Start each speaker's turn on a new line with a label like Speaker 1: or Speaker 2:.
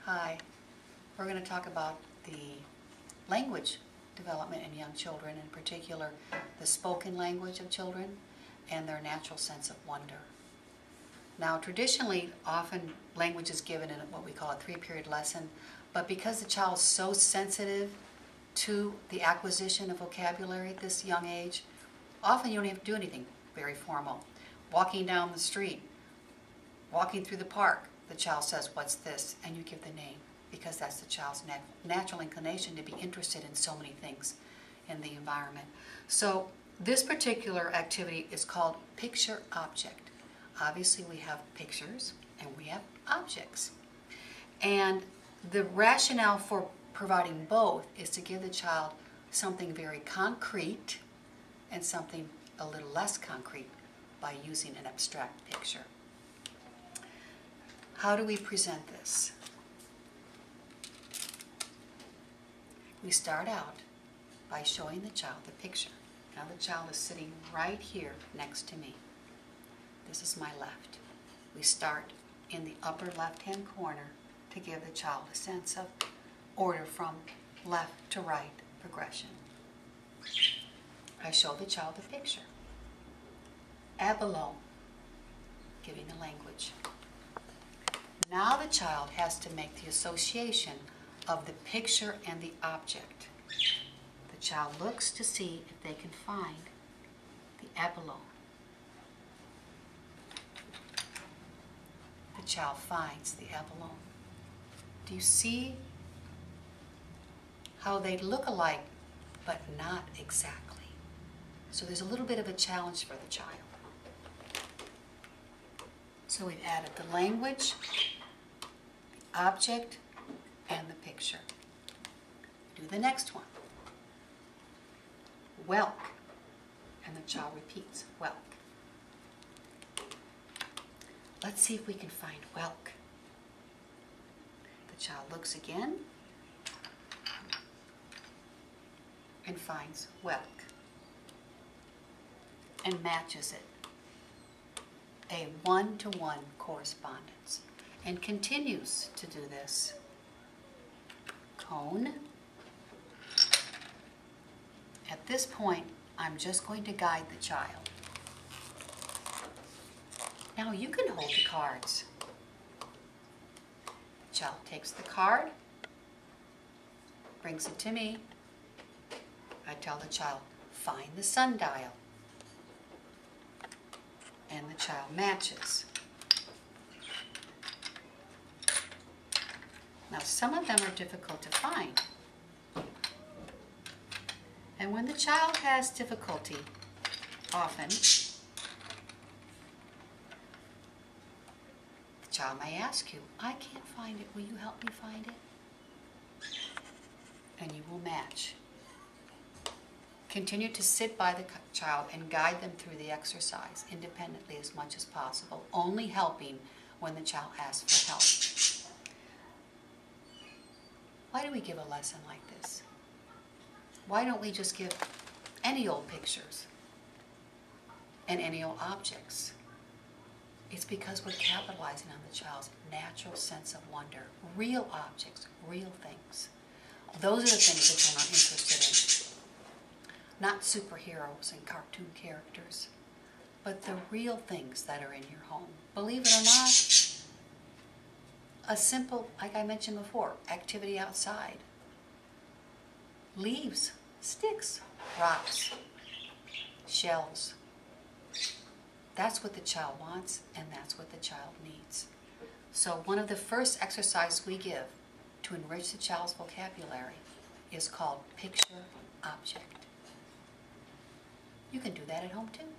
Speaker 1: Hi. We're going to talk about the language development in young children, in particular the spoken language of children and their natural sense of wonder. Now, traditionally, often language is given in what we call a 3-period lesson, but because the child is so sensitive to the acquisition of vocabulary at this young age, often you don't have to do anything very formal. Walking down the street, walking through the park, the child says, "What's this?" and you give the name, because that's the child's natural inclination to be interested in so many things in the environment. So this particular activity is called picture object. Obviously we have pictures and we have objects. And the rationale for providing both is to give the child something very concrete and something a little less concrete by using an abstract picture. How do we present this? We start out by showing the child the picture. Now the child is sitting right here next to me. This is my left. We start in the upper left-hand corner to give the child a sense of order from left to right progression. I show the child the picture. Below, giving the language. Now the child has to make the association of the picture and the object. The child looks to see if they can find the below. The child finds the below. Do you see how they look alike, but not exactly? So there's a little bit of a challenge for the child. So we've added the language, the object, and the picture. Do the next one. Welk. And the child repeats, welk. Let's see if we can find welk. The child looks again and finds welk and matches it. A one-to-one correspondence, and continues to do this. Cone. At this point, I'm just going to guide the child. Now you can hold the cards. The child takes the card, brings it to me. I tell the child, find the sundial. And the child matches. Now some of them are difficult to find. And when the child has difficulty, often, the child may ask you, "I can't find it, will you help me find it?" And you will match. Continue to sit by the child and guide them through the exercise independently as much as possible, only helping when the child asks for help. Why do we give a lesson like this? Why don't we just give any old pictures and any old objects? It's because we're capitalizing on the child's natural sense of wonder. Real objects, real things. Those are the things that children are interested in. Not superheroes and cartoon characters, but the real things that are in your home. Believe it or not, a simple, like I mentioned before, activity outside. Leaves, sticks, rocks, shells. That's what the child wants, and that's what the child needs. So one of the first exercises we give to enrich the child's vocabulary is called picture object. You can do that at home too.